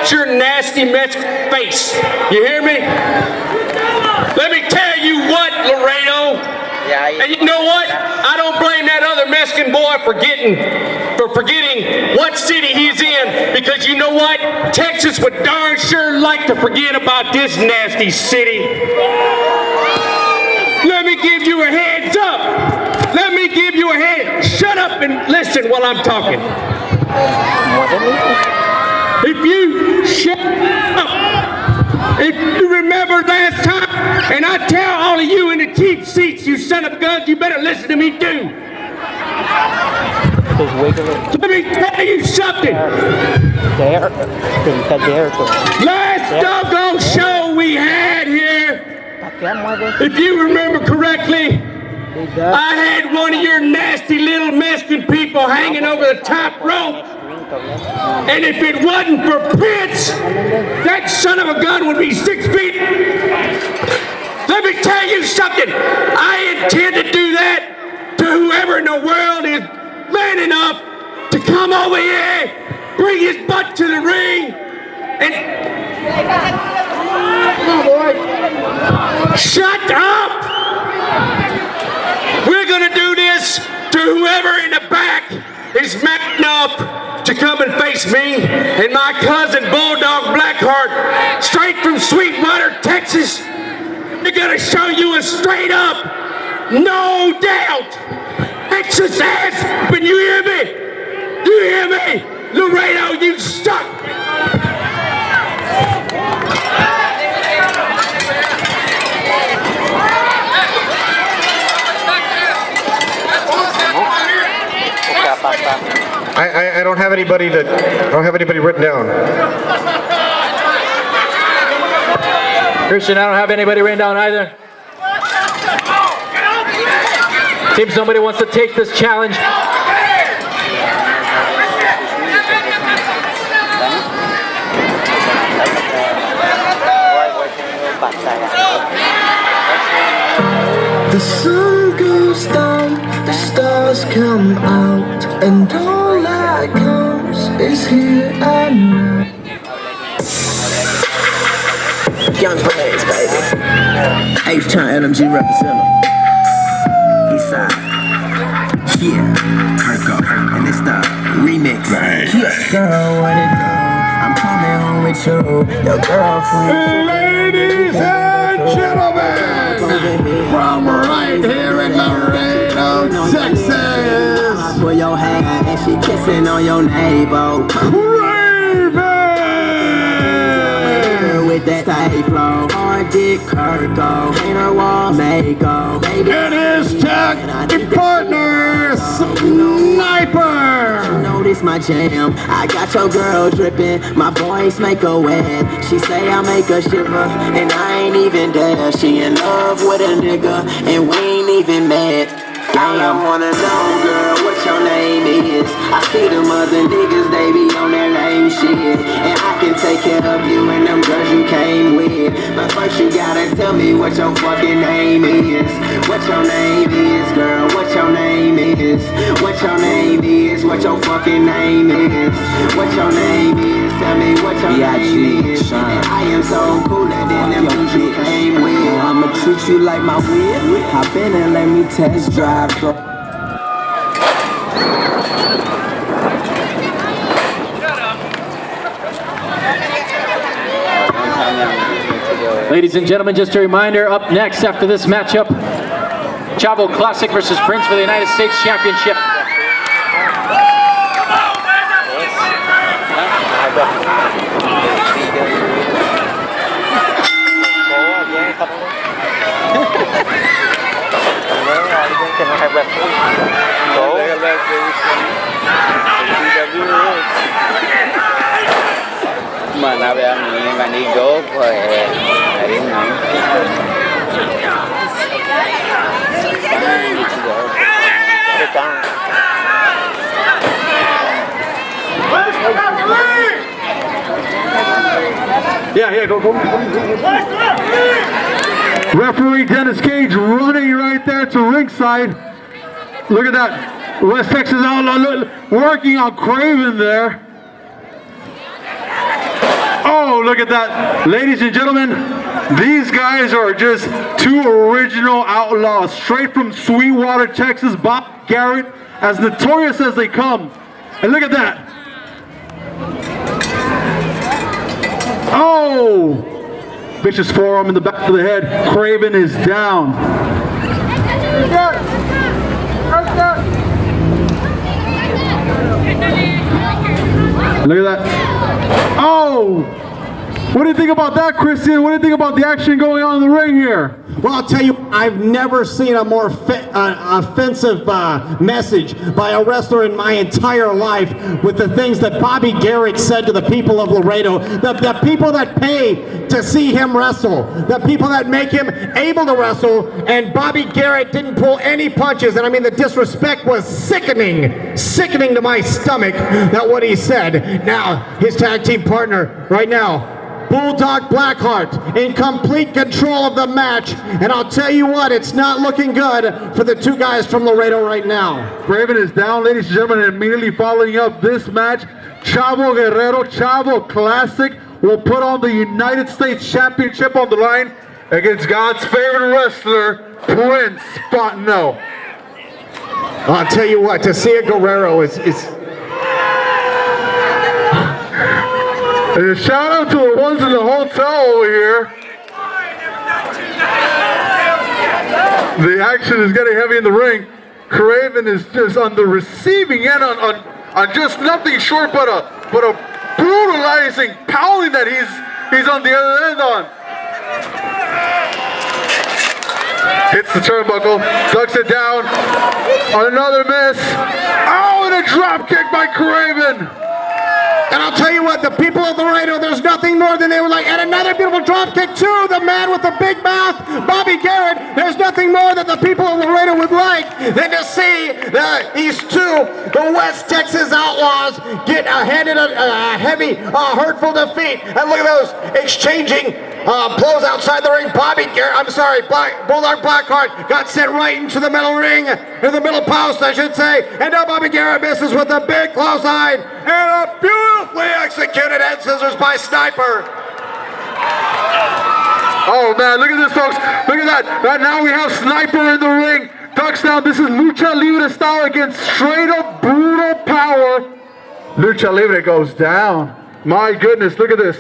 watch your nasty Mexican face. You hear me? Let me tell you what, Laredo. And you know what? I don't blame that other Mexican boy for forgetting what city he's in, because you know what? Texas would darn sure like to forget about this nasty city. Let me give you a heads up. Let me give you a head. Shut up and listen while I'm talking. If you shut up, if you remember last time, and I tell all of you in the cheap seats, you son of guns, you better listen to me too. Let me tell you something. Last doggone show we had here, if you remember correctly, I had one of your nasty little Mexican people hanging over the top rope. And if it wasn't for Prince, that son of a gun would be 6 feet. Let me tell you something. I intend to do that to whoever in the world is man enough to come over here, bring his butt to the ring, and... Come on, boy. Shut up! We're gonna do this to whoever in the back is man enough to come and face me and my cousin Bulldog Blackheart, straight from Sweetwater, Texas. We're gonna show you a straight up, no doubt, Texas ass. But you hear me? You hear me? Laredo, you suck. I don't have anybody written down. Christian, I don't have anybody written down either. Seems somebody wants to take this challenge. The sun goes down, the stars come out, and all that comes is here and now. Young Blaze, baby. H-Town LMG representing. Eastside. Yeah. Kirko. And it's the remix. Yeah. Girl, what it do? I'm coming home with you. Your girlfriend. Ladies and gentlemen, from right here in Laredo, Texas, For your hand, and she kissing on your navel. With that tight flow, hard dick Kirko, painter walls, Mako, baby. and his tag partner, Sniper. You know this my jam. I got your girl dripping, my voice make her wet. She say I make her shiver, and I ain't even there. She in love with a nigga, and we ain't even met. Damn, I wanna know, girl, what your name is. I see them other niggas, they be on that lame shit, and I can take care of you and them girls you came with. But first you gotta tell me what your fucking name is. What your name is, girl, what your name is. What your name is, what your fucking name is. What your name is, tell me what your name is. And I am so cooler than them dudes you came with. I'ma treat you like my whip. Hop in and let me test drive. Ladies and gentlemen, just a reminder, up next after this matchup, Chavo Classic versus Prince for the United States Championship. Mana vean mi manigo, pues ahí no. Yeah, go. Referee Dennis Cage running right there to ringside. Look at that. West Texas Outlaw working on Craven there. Oh, look at that. Ladies and gentlemen, these guys are just two original outlaws, straight from Sweetwater, Texas. Bob Garrett, as notorious as they come. And look at that. Oh! Vicious forearm in the back of the head. Craven is down. Look at that. Oh! What do you think about that, Christian? What do you think about the action going on in the ring here? Well, I'll tell you, I've never seen a more offensive message by a wrestler in my entire life with the things that Bobby Garrett said to the people of Laredo, the people that pay to see him wrestle, the people that make him able to wrestle, and Bobby Garrett didn't pull any punches, and I mean the disrespect was sickening to my stomach, that what he said. Now, his tag team partner right now, Bulldog Blackheart, in complete control of the match, and I'll tell you what, it's not looking good for the two guys from Laredo right now. Craven is down, ladies and gentlemen, and immediately following up this match, Chavo Guerrero, Chavo Classic, will put on the United States Championship on the line against God's favorite wrestler, Prince Fontenot. I'll tell you what, to see a Guerrero is and a shout out to the ones in the hotel over here. The action is getting heavy in the ring. Craven is just on the receiving end on just nothing short but a brutalizing pounding that he's on the other end on. Hits the turnbuckle, ducks it down. Another miss. Oh, and a drop kick by Craven. And I'll tell you what, the people of Laredo, there's nothing more than they were like, and another beautiful drop kick too, the man with the big mouth, Bobby Garrett. There's nothing more that the people of Laredo would like than to see these two, the West Texas Outlaws, get handed a heavy, hurtful defeat. And look at those exchanging blows outside the ring. Bulldog Blackheart got sent right into the middle ring, in the middle post, I should say. And now Bobby Garrett misses with a big close eye and a beautifully executed head scissors by Sniper. Oh man, look at this, folks. Look at that. Right now we have Sniper in the ring. Ducks down. This is Lucha Libre style against straight up brutal power. Lucha Libre goes down. My goodness, look at this.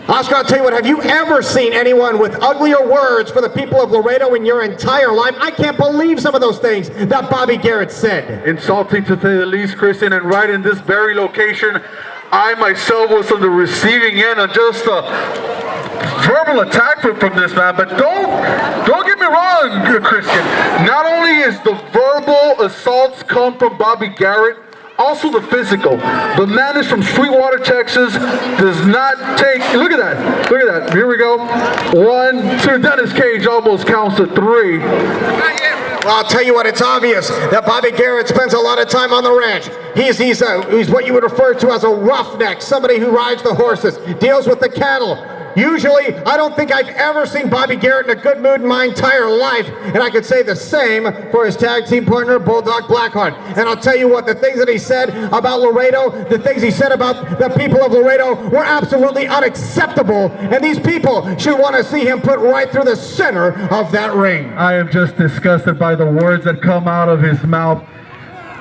Oscar, I'll tell you what, have you ever seen anyone with uglier words for the people of Laredo in your entire life? I can't believe some of those things that Bobby Garrett said. Insulting to say the least, Christian, and right in this very location, I myself was on the receiving end on just a verbal attack from this man. But don't get me wrong, Christian. Not only is the verbal assaults come from Bobby Garrett, also the physical. The man is from Sweetwater, Texas, does not take, look at that, here we go. 1, 2, Dennis Cage almost counts to 3. Well, I'll tell you what, it's obvious that Bobby Garrett spends a lot of time on the ranch. He's what you would refer to as a roughneck, somebody who rides the horses, deals with the cattle. Usually, I don't think I've ever seen Bobby Garrett in a good mood in my entire life, and I could say the same for his tag team partner, Bulldog Blackheart. And I'll tell you what, the things that he said about Laredo, the things he said about the people of Laredo were absolutely unacceptable, and these people should want to see him put right through the center of that ring. I am just disgusted by the words that come out of his mouth.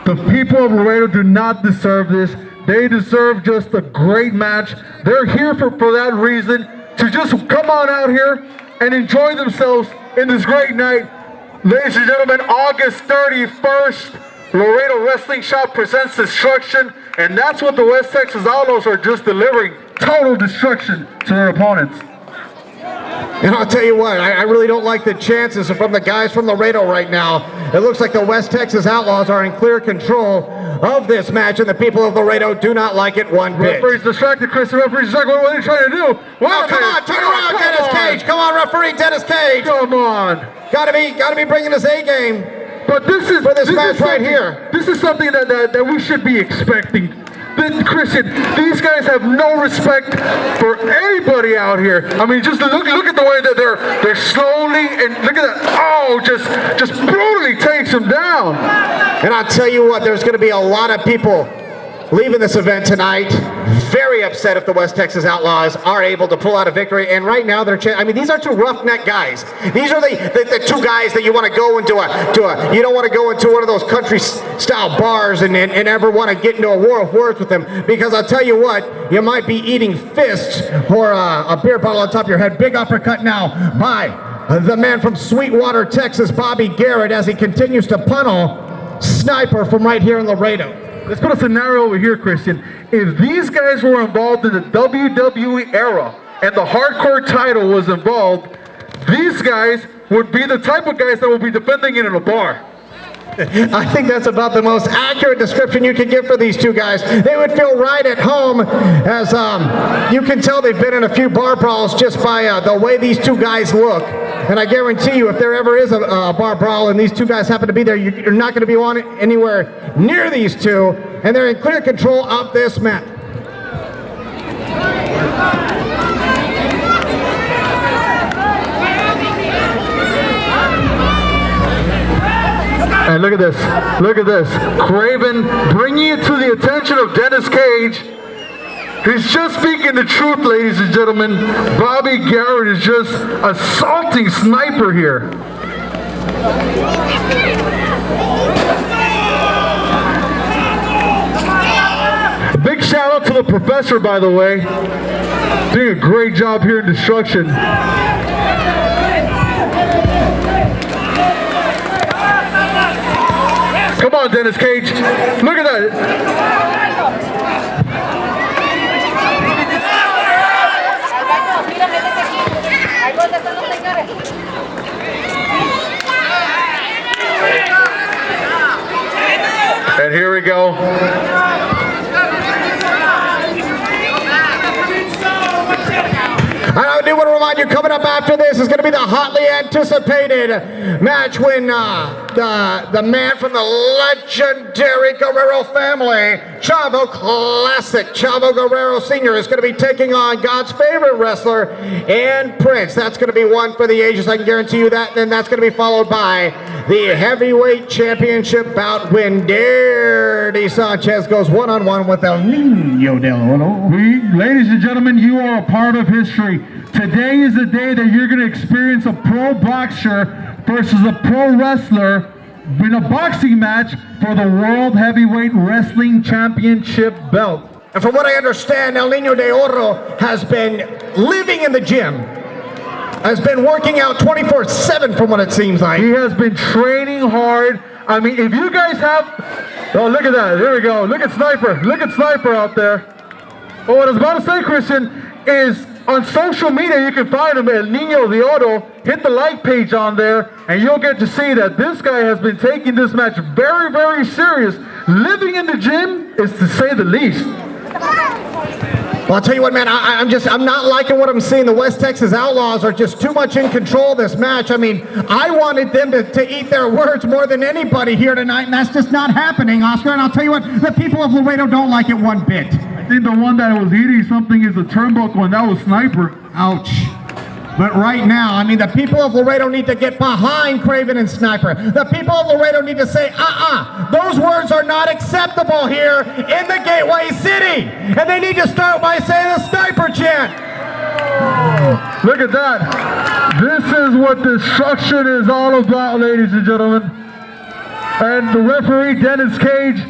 The people of Laredo do not deserve this. They deserve just a great match. They're here for that reason, to just come on out here and enjoy themselves in this great night. Ladies and gentlemen, August 31st, Laredo Wrestling Shop presents destruction, and that's what the West Texas Outlaws are just delivering. Total destruction to their opponents. And I'll tell you what, I really don't like the chances from the guys from Laredo right now. It looks like the West Texas Outlaws are in clear control of this match, and the people of Laredo do not like it one bit. Referee's distracted, Chris. The referee's distracted. What are they trying to do? Oh, come on, turn around, Dennis Cage. Come on, referee Dennis Cage. Come on. Gotta be bringing his A game. But this is for this match right here. This is something that we should be expecting. Christian, these guys have no respect for anybody out here. I mean, just look at the way that they're slowly, and look at that. Just brutally takes them down. And I'll tell you what, there's going to be a lot of people leaving this event tonight very upset if the West Texas Outlaws are able to pull out a victory. And right now, I mean, these are two roughneck guys. These are the two guys that you want to go into you don't want to go into one of those country-style bars and ever want to get into a war of words with them, because I'll tell you what, you might be eating fists or a beer bottle on top of your head. Big uppercut now by the man from Sweetwater, Texas, Bobby Garrett, as he continues to funnel Sniper from right here in Laredo. Let's put a scenario over here, Christian. If these guys were involved in the WWE era and the hardcore title was involved, these guys would be the type of guys that will be defending it in a bar. I think that's about the most accurate description you can give for these two guys. They would feel right at home, as you can tell they've been in a few bar brawls just by the way these two guys look. And I guarantee you, if there ever is a bar brawl and these two guys happen to be there, you're not going to be wanting anywhere near these two, and they're in clear control of this match. And look at this, look at this. Craven bringing it to the attention of Dennis Cage. He's just speaking the truth, ladies and gentlemen. Bobby Garrett is just assaulting Sniper here. A big shout out to the Professor, by the way. Doing a great job here in Destruction. Come on, Dennis Cage. Look at that. And here we go. I do want to remind you, coming up after this is going to be the hotly anticipated match when the man from the legendary Guerrero family, Chavo Classic, Chavo Guerrero Sr., is going to be taking on God's favorite wrestler and Prince. That's going to be one for the ages, I can guarantee you that. Then that's going to be followed by the heavyweight championship bout when Dirty Sanchez goes one-on-one with El Nino del Oro. Ladies and gentlemen, you are a part of history. Today is the day that you're going to experience a pro boxer versus a pro wrestler in a boxing match for the World Heavyweight Wrestling Championship belt. And from what I understand, El Nino de Oro has been living in the gym, has been working out 24/7 from what it seems like. He has been training hard. I mean, if you guys have... Oh, look at that. There we go. Look at Sniper. Look at Sniper out there. Oh, what I was about to say, Christian, is on social media you can find him, El Nino de Oro. Hit the like page on there, and you'll get to see that this guy has been taking this match very, very serious. Living in the gym is to say the least. Well, I'll tell you what, man, I'm not liking what I'm seeing. The West Texas Outlaws are just too much in control of this match. I mean, I wanted them to eat their words more than anybody here tonight, and that's just not happening, Oscar. And I'll tell you what, the people of Laredo don't like it one bit. I think the one that was eating something is the turnbuckle, and that was Sniper. Ouch. But right now, I mean, the people of Laredo need to get behind Craven and Sniper. The people of Laredo need to say, those words are not acceptable here in the Gateway City. And they need to start by saying the Sniper chant. Look at that. This is what destruction is all about, ladies and gentlemen. And the referee, Dennis Cage,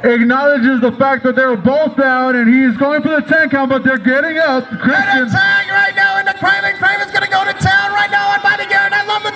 acknowledges the fact that they're both down, and he is going for the 10 count, but they're getting up. Christian tag right now into Craven. Craven's going to go to town right now on Bobby Garrett. I love the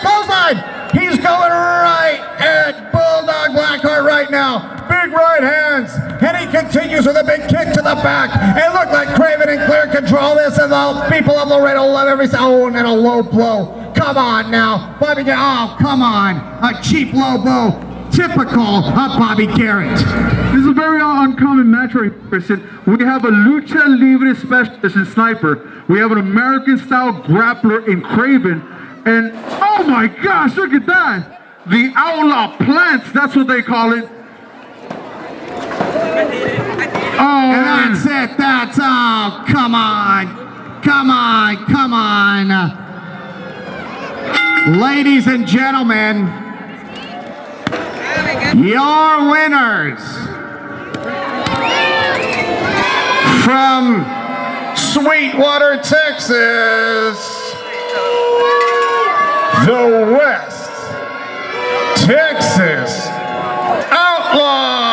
clothesline. He's going right at Bulldog Blackheart right now. Big right hands, and he continues with a big kick to the back. It looked like Craven in clear control. This and the people of Laredo love every and a low blow. Come on now, Bobby Garrett. Oh, come on, a cheap low blow. Typical of Bobby Garrett. This is a very uncommon match right here, Christian. We have a lucha libre specialist in Sniper. We have an American-style grappler in Craven. And, oh my gosh, look at that. The outlaw plants, that's what they call it. Oh, and that's it. That's, oh, come on. Come on, come on. Ladies and gentlemen, your winners from Sweetwater, Texas, the West Texas Outlaws.